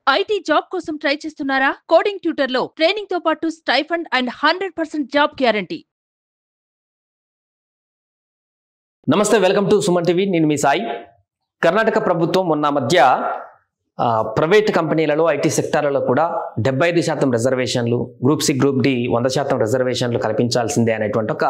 IT job కోసం try చేస్తున్నారా? Coding ట్యూటర్లో training తో పాటు స్టైఫండ్ అండ్ 100% జాబ్ గ్యారంటీ. నమస్తే, వెల్కమ్ టు సుమన్ టీవీ. నేను మీ సాయి. కర్ణాటక ప్రభుత్వం మొన్న మధ్య ప్రైవేట్ కంపెనీలలో ఐటీ సెక్టార్లలో కూడా 75% రిజర్వేషన్లు, గ్రూప్ సి గ్రూప్ డి 100% రిజర్వేషన్లు కల్పించాల్సిందే అనేటువంటి ఒక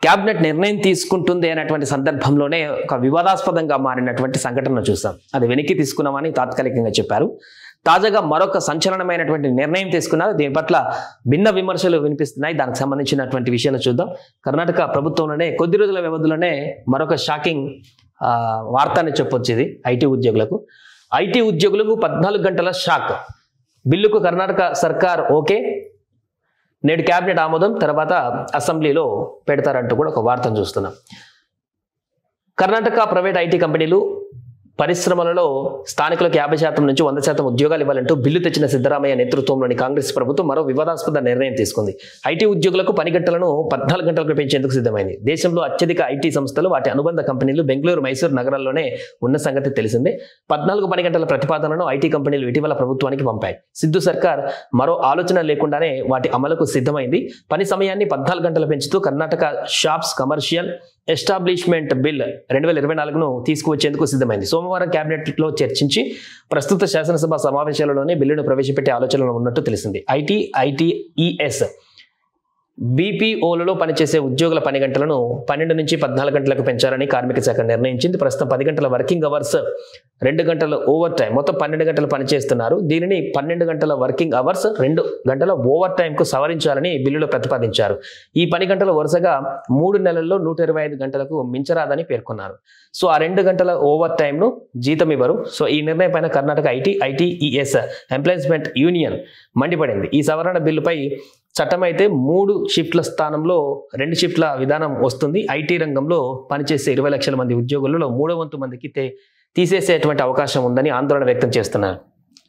క్యాబినెట్ నిర్ణయం తీసుకుంటుంది అనేటువంటి సందర్భంలోనే ఒక వివాదాస్పదంగా మారినటువంటి సంఘటన చూసాం. అది వెనక్కి తీసుకున్నామని తాత్కాలికంగా చెప్పారు. తాజాగా మరొక సంచలనమైనటువంటి నిర్ణయం తీసుకున్నారు. దీని పట్ల భిన్న విమర్శలు వినిపిస్తున్నాయి. దానికి సంబంధించినటువంటి విషయాలు చూద్దాం. కర్ణాటక ప్రభుత్వంలోనే కొద్ది రోజుల వ్యవధిలోనే మరొక షాకింగ్ వార్త అని చెప్పొచ్చు. ఇది ఐటీ ఉద్యోగులకు 14 గంటల షాక్. బిల్లుకు కర్ణాటక సర్కార్ ఓకే, నేడు క్యాబినెట్ ఆమోదం, తర్వాత అసెంబ్లీలో పెడతారంటూ కూడా ఒక వార్తను చూస్తున్నాం. కర్ణాటక ప్రైవేట్ ఐటీ కంపెనీలు పరిశ్రమలలో స్థానికులకు 50% నుంచి 100% ఉద్యోగాలు ఇవ్వాలంటూ బిల్లు తెచ్చిన సిద్ధరామయ్య నేతృత్వంలోని కాంగ్రెస్ ప్రభుత్వం మరో వివాదాస్పద నిర్ణయం తీసుకుంది. ఐటీ ఉద్యోగులకు పని గంటలను 14 గంటలకు పెంచేందుకు సిద్ధమైంది. దేశంలో అత్యధిక ఐటీ సంస్థలు, వాటి అనుబంధ కంపెనీలు బెంగళూరు, మైసూరు నగరాల్లోనే ఉన్న సంగతి తెలిసిందే. 14 పని గంటల ప్రతిపాదనను ఐటీ కంపెనీలు ఇటీవల ప్రభుత్వానికి పంపాయి. సిద్ధు సర్కార్ మరో ఆలోచన లేకుండానే వాటి అమలుకు సిద్ధమైంది. పని సమయాన్ని 14 గంటలు పెంచుతూ Karnataka shops commercial establishment bill 2024ను తీసుకువచ్చేందుకు సిద్ధమైంది. సోమవారం క్యాబినెట్లో చర్చించి ప్రస్తుత శాసనసభ సమావేశాలలోనే బిల్లును ప్రవేశపెట్టే ఆలోచనలో ఉన్నట్టు తెలిసింది. ఐటీఈఎస్ బీపీఓలలో పనిచేసే ఉద్యోగుల పని గంటలను 12 నుంచి 14 గంటలకు పెంచాలని కార్మిక శాఖ నిర్ణయించింది. ప్రస్తుతం 10 గంటల వర్కింగ్ అవర్స్, 2 గంటల ఓవర్ టైం, మొత్తం 12 గంటలు పనిచేస్తున్నారు. దీనిని 12 గంటల వర్కింగ్ అవర్స్, 2 గంటల ఓవర్ టైంకు సవరించాలని బిల్లులో ప్రతిపాదించారు. ఈ పని గంటలు వరుసగా 3 నెలల్లో 125 గంటలకు మించరాదని పేర్కొన్నారు. సో ఆ 2 గంటల ఓవర్ టైంను జీతం ఇవ్వరు. సో ఈ నిర్ణయం పైన కర్ణాటక ఐటీఈఎస్ ఎంప్లాయ్మెంట్ యూనియన్ మండిపడింది. ఈ సవరణ బిల్లుపై చట్టం అయితే 3 షిఫ్ట్ల స్థానంలో 2 షిఫ్ట్ల విధానం వస్తుంది. ఐటీ రంగంలో పనిచేసే 20 లక్షల మంది ఉద్యోగులలో 3/3 మందికి తీసేసేటువంటి అవకాశం ఉందని ఆందోళన వ్యక్తం చేస్తున్నారు.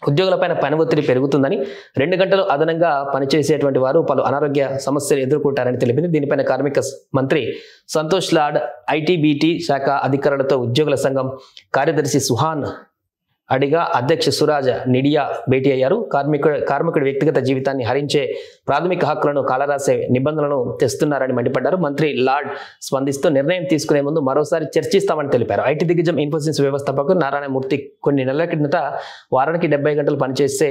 ఉద్యోగులపైన పని ఒత్తిడి పెరుగుతుందని, 2 గంటలు అదనంగా పనిచేసేటువంటి వారు పలు అనారోగ్య సమస్యలు ఎదుర్కొంటారని తెలిపింది. దీనిపైన కార్మిక మంత్రి సంతోష్ లాడ్, ఐటీబీటీ శాఖ అధికారులతో ఉద్యోగుల సంఘం కార్యదర్శి సుహాన్ అడిగా అధ్యక్ష సురాజ్ నిడియా భేటీ అయ్యారు. కార్మికుడి వ్యక్తిగత జీవితాన్ని హరించే ప్రాథమిక హక్కులను కాలరాసే నిబంధనలను తెస్తున్నారని మండిపడ్డారు. మంత్రి లార్డ్ స్పందిస్తూ నిర్ణయం తీసుకునే ముందు మరోసారి చర్చిస్తామని తెలిపారు. ఐటీ దిగ్గజం ఇన్ఫోసిస్ వ్యవస్థాపకుడు నారాయణమూర్తి కొన్ని నెలల కిందట వారానికి 70 గంటలు పనిచేస్తే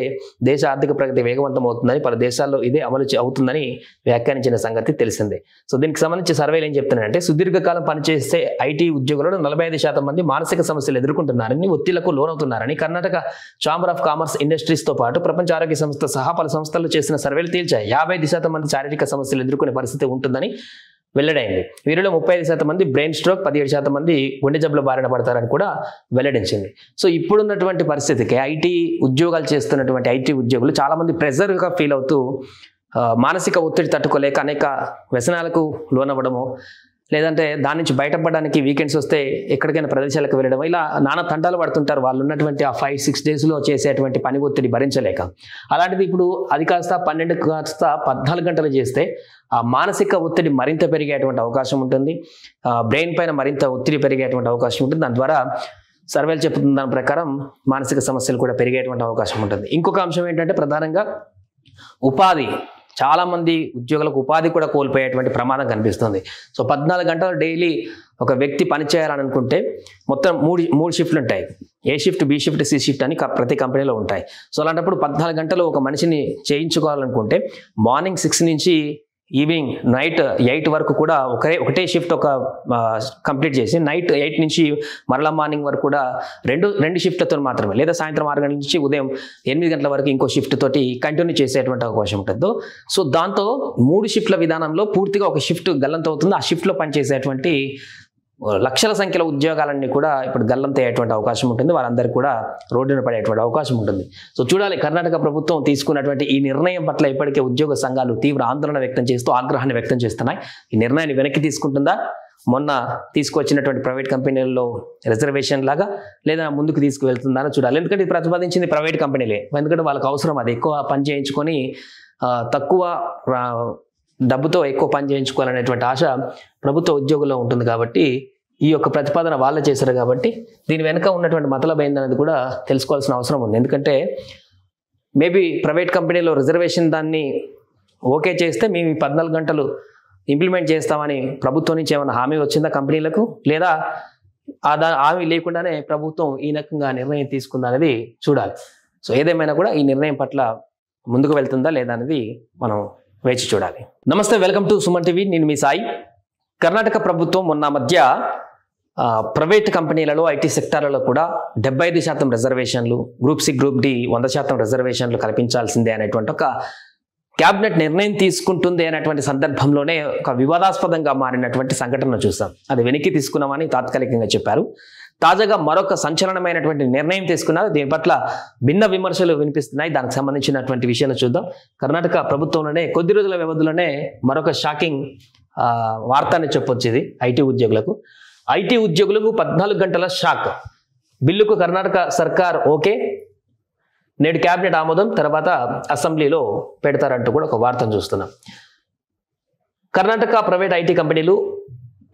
దేశ ఆర్థిక ప్రగతి వేగవంతం అవుతుందని, పలు దేశాల్లో ఇదే అమలు అవుతుందని వ్యాఖ్యానించిన సంగతి తెలిసిందే. సో దీనికి సంబంధించి సర్వేలు ఏం చెప్తున్నారంటే, సుదీర్ఘకాలం పనిచేసే ఐటీ ఉద్యోగులలో 45% మంది మానసిక సమస్యలు ఎదుర్కొంటున్నారని, ఒత్తిళ్లకు లోనవుతున్నారని Karnataka chamber of commerce industries తో పాటు ప్రపంచ ఆరోగ్య సంస్థ సహా పలు సంస్థలు చేసిన సర్వేలు తేల్చాయి. 55% మంది శారీరక సమస్యలు ఎదుర్కొనే పరిస్థితి ఉంటుందని వెల్లడైంది. వీరిలో 35% మంది బ్రెయిన్ స్ట్రోక్, 17% మంది గుండె జబ్బుల బారిన పడతారని కూడా వెల్లడించింది. సో ఇప్పుడున్నటువంటి పరిస్థితికి ఐటీ ఉద్యోగాలు చేస్తున్నటువంటి ఐటీ ఉద్యోగులు చాలా మంది ప్రెజర్గా ఫీల్ అవుతూ మానసిక ఒత్తిడి తట్టుకోలేక అనేక వ్యసనాలకు లోనవ్వడము, లేదంటే దాని నుంచి బయటపడడానికి వీకెండ్స్ వస్తే ఎక్కడికైనా ప్రదేశాలకు వెళ్ళడం, ఇలా నానా తంటాలు పడుతుంటారు వాళ్ళు ఉన్నటువంటి ఆ 5-6 డేస్లో చేసేటువంటి పని ఒత్తిడి భరించలేక. అలాంటిది ఇప్పుడు అది కాస్త 12 కాస్త 14 గంటలు చేస్తే ఆ మానసిక ఒత్తిడి మరింత పెరిగేటువంటి అవకాశం ఉంటుంది. బ్రెయిన్ పైన మరింత ఒత్తిడి పెరిగేటువంటి అవకాశం ఉంటుంది. దాని ద్వారా సర్వేలు చెప్తున్న దాని ప్రకారం మానసిక సమస్యలు కూడా పెరిగేటువంటి అవకాశం ఉంటుంది. ఇంకొక అంశం ఏంటంటే, ప్రధానంగా ఉపాధి, చాలా మంది ఉద్యోగులకు ఉపాధి కూడా కోల్పోయేటువంటి ప్రమాదం కనిపిస్తుంది. సో 14 గంటలు డైలీ ఒక వ్యక్తి పని చేయాలని అనుకుంటే మొత్తం 3 షిఫ్ట్లు ఉంటాయి. A shift, B shift, C shift అని ప్రతి కంపెనీలో ఉంటాయి. సో అలాంటప్పుడు 14 గంటలు ఒక మనిషిని చేయించుకోవాలనుకుంటే మార్నింగ్ 6 నుంచి ఈవినింగ్ నైట్ 8 వరకు కూడా ఒకటే షిఫ్ట్ కంప్లీట్ చేసి, నైట్ 8 నుంచి మరలా మార్నింగ్ వరకు కూడా రెండు షిఫ్ట్లతో మాత్రమే, లేదా సాయంత్రం 6 గంటల నుంచి ఉదయం 8 గంటల వరకు ఇంకో షిఫ్ట్ తోటి కంటిన్యూ చేసేటువంటి అవకాశం ఉంటుంది. సో దాంతో 3 షిఫ్ట్ల విధానంలో పూర్తిగా ఒక షిఫ్ట్ గల్లంత అవుతుంది. ఆ షిఫ్ట్లో పనిచేసేటువంటి లక్షల సంఖ్యలో ఉద్యోగాలన్నీ కూడా ఇప్పుడు గల్లంతయ్యేటువంటి అవకాశం ఉంటుంది. వారందరికీ కూడా రోడ్డున పడేటువంటి అవకాశం ఉంటుంది. సో చూడాలి, కర్ణాటక ప్రభుత్వం తీసుకున్నటువంటి ఈ నిర్ణయం పట్ల ఇప్పటికే ఉద్యోగ సంఘాలు తీవ్ర ఆందోళన వ్యక్తం చేస్తూ ఆగ్రహాన్ని వ్యక్తం చేస్తున్నాయి. ఈ నిర్ణయాన్ని వెనక్కి తీసుకుంటుందా, మొన్న తీసుకొచ్చినటువంటి ప్రైవేట్ కంపెనీల్లో రిజర్వేషన్ లాగా, లేదా ముందుకు తీసుకువెళ్తుందా అని చూడాలి. ఎందుకంటే ఇది ప్రతిపాదించింది ప్రైవేట్ కంపెనీలే. ఎందుకంటే వాళ్ళకి అవసరం అది, ఎక్కువ పని చేయించుకొని తక్కువ డబ్బుతో ఎక్కువ పని చేయించుకోవాలనేటువంటి ఆశ ప్రభుత్వ ఉద్యోగుల్లో ఉంటుంది. కాబట్టి ఈ యొక్క ప్రతిపాదన వాళ్ళే చేశారు కాబట్టి దీని వెనుక ఉన్నటువంటి మతలబ్ ఏందనేది కూడా తెలుసుకోవాల్సిన అవసరం ఉంది. ఎందుకంటే మేబీ ప్రైవేట్ కంపెనీలో రిజర్వేషన్ దాన్ని ఓకే చేస్తే మేము 14 గంటలు ఇంప్లిమెంట్ చేస్తామని ప్రభుత్వం నుంచి ఏమైనా హామీ వచ్చిందా కంపెనీలకు, లేదా హామీ లేకుండానే ప్రభుత్వం ఈ రకంగా నిర్ణయం తీసుకుందా అనేది చూడాలి. సో ఏదేమైనా కూడా ఈ నిర్ణయం పట్ల ముందుకు వెళ్తుందా లేదా అనేది మనం వేచి చూడాలి. నమస్తే, వెల్కమ్ టు సుమన్ టీవీ. నేను మీ సాయి. కర్ణాటక ప్రభుత్వం మొన్న మధ్య ప్రైవేట్ కంపెనీలలో ఐటీ సెక్టార్లలో కూడా 75% రిజర్వేషన్లు, గ్రూప్ సి గ్రూప్ డి 100% రిజర్వేషన్లు కల్పించాల్సిందే అనేటువంటి ఒక క్యాబినెట్ నిర్ణయం తీసుకుంటుంది అనేటువంటి సందర్భంలోనే ఒక వివాదాస్పదంగా మారినటువంటి సంఘటన చూసాం. అది వెనక్కి తీసుకున్నామని తాత్కాలికంగా చెప్పారు. తాజాగా మరొక సంచలనమైనటువంటి నిర్ణయం తీసుకున్నారు. దీని పట్ల భిన్న విమర్శలు వినిపిస్తున్నాయి. దానికి సంబంధించినటువంటి విషయాలు చూద్దాం. కర్ణాటక ప్రభుత్వంలోనే కొద్ది రోజుల వ్యవధిలోనే మరొక షాకింగ్ వార్త అని చెప్పొచ్చు. ఇది ఐటీ ఉద్యోగులకు 14 గంటల షాక్. బిల్లుకు కర్ణాటక సర్కార్ ఓకే, నేడు క్యాబినెట్ ఆమోదం, తర్వాత అసెంబ్లీలో పెడతారంటూ కూడా ఒక వార్తను చూస్తున్నాం. కర్ణాటక ప్రైవేట్ ఐటీ కంపెనీలు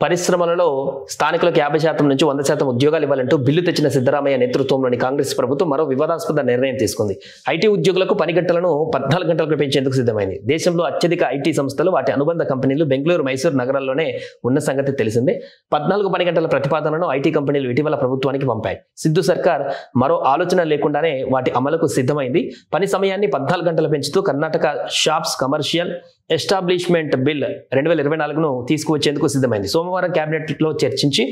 పరిశ్రమలలో స్థానికులకు 50% నుంచి 100% ఉద్యోగాలు ఇవ్వాలంటూ బిల్లు తెచ్చిన సిద్ధరామయ్య నేతృత్వంలోని కాంగ్రెస్ ప్రభుత్వం మరో వివాదాస్పద నిర్ణయం తీసుకుంది. ఐటీ ఉద్యోగులకు పని గంటలను 14 గంటలకు పెంచేందుకు సిద్ధమైంది. దేశంలో అత్యధిక ఐటీ సంస్థలు, వాటి అనుబంధ కంపెనీలు బెంగళూరు, మైసూరు నగరాల్లోనే ఉన్న సంగతి తెలిసిందే. 14 పని గంటల ప్రతిపాదనను ఐటీ కంపెనీలు ఇటీవల ప్రభుత్వానికి పంపాయి. సిద్ధు సర్కార్ మరో ఆలోచన లేకుండానే వాటి అమలుకు సిద్ధమైంది. పని సమయాన్ని 14 గంటలు పెంచుతూ Karnataka shops commercial establishment bill 2024ను తీసుకువచ్చేందుకు సిద్ధమైంది. సోమవారం కేబినెట్లో చర్చించి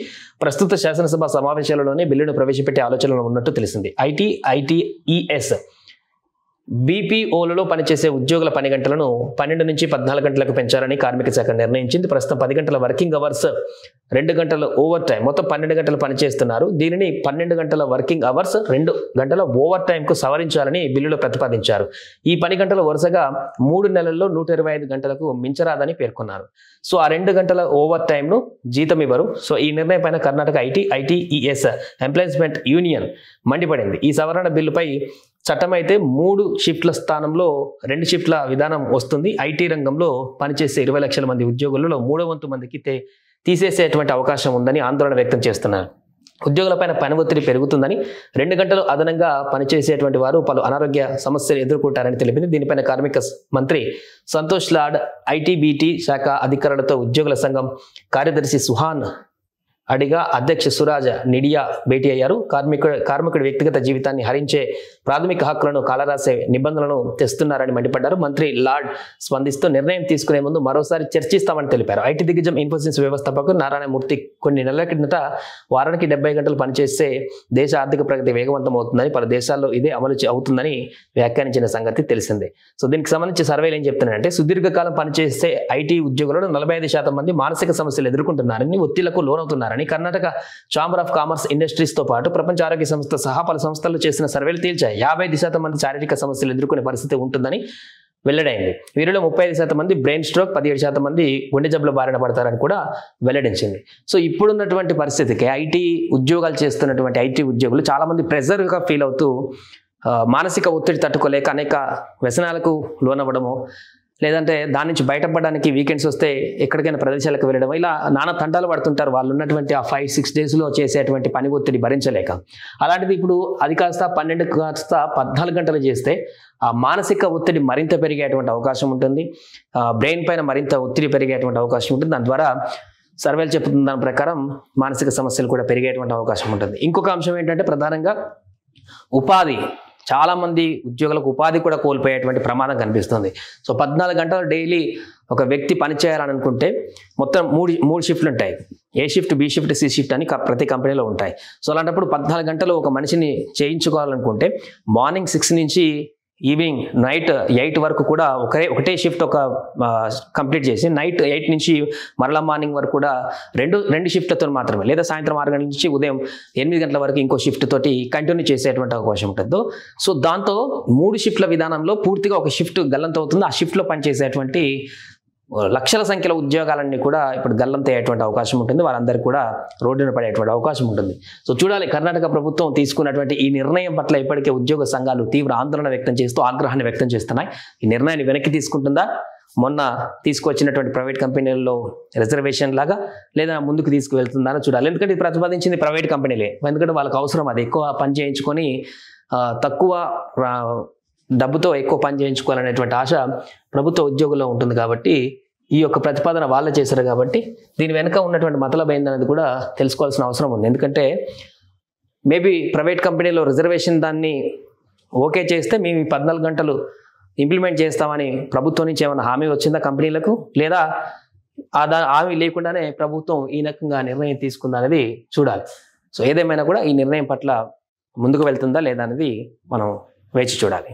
ప్రస్తుత శాసనసభ సమావేశాలలోనే బిల్లును ప్రవేశపెట్టే ఆలోచనలో ఉన్నట్టు తెలిసింది. ఐటీఈఎస్ బీపీఓలలో పనిచేసే ఉద్యోగుల పని గంటలను 12 నుంచి 14 గంటలకు పెంచాలని కార్మిక శాఖ నిర్ణయించింది. ప్రస్తుతం 10 గంటల వర్కింగ్ అవర్స్, 2 గంటల ఓవర్ టైం, మొత్తం 12 గంటలు పనిచేస్తున్నారు. దీనిని 12 గంటల వర్కింగ్ అవర్స్, 2 గంటల ఓవర్ టైంకు సవరించాలని బిల్లులో ప్రతిపాదించారు. ఈ పని గంటలు వరుసగా 3 నెలల్లో 125 గంటలకు మించరాదని పేర్కొన్నారు. సో ఆ 2 గంటల ఓవర్ టైంను జీతం ఇవ్వరు. సో ఈ నిర్ణయం పైన కర్ణాటక ఐటీఈఎస్ ఎంప్లాయ్మెంట్ యూనియన్ మండిపడింది. ఈ సవరణ బిల్లుపై చట్టం అయితే 3 షిఫ్ట్ల స్థానంలో 2 షిఫ్ట్ల విధానం వస్తుంది. ఐటీ రంగంలో పనిచేసే 20 లక్షల మంది ఉద్యోగులలో 3/4 మందికి తీసేసేటువంటి అవకాశం ఉందని ఆందోళన వ్యక్తం చేస్తున్నారు. ఉద్యోగులపైన పని ఒత్తిడి పెరుగుతుందని, 2 గంటలు అదనంగా పనిచేసేటువంటి వారు పలు అనారోగ్య సమస్యలు ఎదుర్కొంటారని తెలిపింది. దీనిపైన కార్మిక మంత్రి సంతోష్ లాడ్, ఐటీబీటీ శాఖ అధికారులతో ఉద్యోగుల సంఘం కార్యదర్శి సుహాన్ అడిగా అధ్యక్ష సురాజ్ నిడియా భేటీ అయ్యారు. కార్మికుడి వ్యక్తిగత జీవితాన్ని హరించే ప్రాథమిక హక్కులను కాలరాసే నిబంధనలను తెస్తున్నారని మండిపడ్డారు. మంత్రి లాడ్ స్పందిస్తూ నిర్ణయం తీసుకునే ముందు మరోసారి చర్చిస్తామని తెలిపారు. ఐటీ దిగ్గజం ఇన్ఫోసిస్ వ్యవస్థాపకుడు నారాయణమూర్తి కొన్ని నెలల కిందట వారానికి 70 గంటలు పనిచేస్తే దేశ ఆర్థిక ప్రగతి వేగవంతం అవుతుందని, పలు దేశాల్లో ఇదే అమలు అవుతుందని వ్యాఖ్యానించిన సంగతి తెలిసిందే. సో దీనికి సంబంధించి సర్వేలు ఏం చెప్తున్నాయంటే, సుదీర్ఘకాలం పనిచేసే ఐటీ ఉద్యోగులలో 45% మంది మానసిక సమస్యలు ఎదుర్కొంటున్నారని, ఒత్తిళ్లకు లోనవుతున్నారని Karnataka chamber of commerce industries తో పాటు ప్రపంచ ఆరోగ్య సంస్థ సహా పలు సంస్థలు చేసిన సర్వేలు తేల్చాయి. 55% మంది శారీరక సమస్యలు ఎదుర్కొనే పరిస్థితి ఉంటుందని వెల్లడైంది. వీరిలో 35% మంది బ్రెయిన్ స్ట్రోక్, 17% మంది గుండె జబ్బుల బారిన పడతారని కూడా వెల్లడించింది. సో ఇప్పుడున్నటువంటి పరిస్థితికి ఐటీ ఉద్యోగాలు చేస్తున్నటువంటి ఐటీ ఉద్యోగులు చాలా మంది ప్రెజర్గా ఫీల్ అవుతూ మానసిక ఒత్తిడి తట్టుకోలేక అనేక వ్యసనాలకు లోనవ్వడము, లేదంటే దాని నుంచి బయటపడడానికి వీకెండ్స్ వస్తే ఎక్కడికైనా ప్రదేశాలకు వెళ్ళడం, ఇలా నానా తంటాలు పడుతుంటారు. వాళ్ళు ఉన్నటువంటి ఆ 5-6 డేస్లో చేసేటువంటి పని ఒత్తిడి భరించలేక. అలాంటిది ఇప్పుడు అది కాస్త 12 కాస్త 14 గంటలు చేస్తే ఆ మానసిక ఒత్తిడి మరింత పెరిగేటువంటి అవకాశం ఉంటుంది. బ్రెయిన్ పైన మరింత ఒత్తిడి పెరిగేటువంటి అవకాశం ఉంటుంది. దాని ద్వారా సర్వేలు చెప్తున్న దాని ప్రకారం మానసిక సమస్యలు కూడా పెరిగేటువంటి అవకాశం ఉంటుంది. ఇంకొక అంశం ఏంటంటే ప్రధానంగా ఉపాధి. చాలా మంది ఉద్యోగులకు ఉపాధి కూడా కోల్పోయేటువంటి ప్రమాదం కనిపిస్తుంది. సో 14 గంటలు డైలీ ఒక వ్యక్తి పని చేయాలని అనుకుంటే మొత్తం మూడు షిఫ్ట్లు ఉంటాయి. A shift, B shift, C shift అని ప్రతి కంపెనీలో ఉంటాయి. సో అలాంటప్పుడు 14 గంటలు ఒక మనిషిని చేయించుకోవాలనుకుంటే మార్నింగ్ 6 నుంచి ఈవినింగ్ నైట్ 8 వరకు కూడా ఒకటే షిఫ్ట్ కంప్లీట్ చేసి నైట్ 8 నుంచి మరలా మార్నింగ్ వరకు కూడా రెండు షిఫ్ట్లతో మాత్రమే, లేదా సాయంత్రం 6 గంటల నుంచి ఉదయం 8 గంటల వరకు ఇంకో షిఫ్ట్ తోటి కంటిన్యూ చేసేటువంటి అవకాశం ఉంటుంది. సో దాంతో 3 షిఫ్ట్ల విధానంలో పూర్తిగా ఒక షిఫ్ట్ గల్లంతవుతుంది. ఆ షిఫ్ట్లో పనిచేసేటువంటి లక్షల సంఖ్యలో ఉద్యోగాలన్నీ కూడా ఇప్పుడు గల్లంతయ్యేటువంటి అవకాశం ఉంటుంది. వారందరికీ కూడా రోడ్డున పడేటువంటి అవకాశం ఉంటుంది. సో చూడాలి, కర్ణాటక ప్రభుత్వం తీసుకున్నటువంటి ఈ నిర్ణయం పట్ల ఇప్పటికే ఉద్యోగ సంఘాలు తీవ్ర ఆందోళన వ్యక్తం చేస్తూ ఆగ్రహాన్ని వ్యక్తం చేస్తున్నాయి. ఈ నిర్ణయాన్ని వెనక్కి తీసుకుంటుందా, మొన్న తీసుకొచ్చినటువంటి ప్రైవేట్ కంపెనీల్లో రిజర్వేషన్ లాగా లేదా ముందుకు తీసుకువెళ్తుందా అని చూడాలి. ఎందుకంటే ఇది ప్రతిపాదించింది ప్రైవేట్ కంపెనీలే, ఎందుకంటే వాళ్ళకి అవసరం అది, ఎక్కువ పని చేయించుకొని తక్కువ డబ్బుతో ఎక్కువ పని చేయించుకోవాలనేటువంటి ఆశ ప్రభుత్వ ఉద్యోగుల్లో ఉంటుంది. కాబట్టి ఈ యొక్క ప్రతిపాదన వాళ్ళే చేశారు. కాబట్టి దీని వెనుక ఉన్నటువంటి మతలబ్ ఏందనేది కూడా తెలుసుకోవాల్సిన అవసరం ఉంది. ఎందుకంటే మేబీ ప్రైవేట్ కంపెనీలో రిజర్వేషన్ దాన్ని ఓకే చేస్తే మేము ఈ 14 గంటలు ఇంప్లిమెంట్ చేస్తామని ప్రభుత్వం నుంచి ఏమైనా హామీ వచ్చిందా కంపెనీలకు, లేదా హామీ లేకుండానే ప్రభుత్వం ఈ రకంగా నిర్ణయం తీసుకుందా అనేది చూడాలి. సో ఏదేమైనా కూడా ఈ నిర్ణయం పట్ల ముందుకు వెళ్తుందా లేదా అనేది మనం వేచి చూడాలి.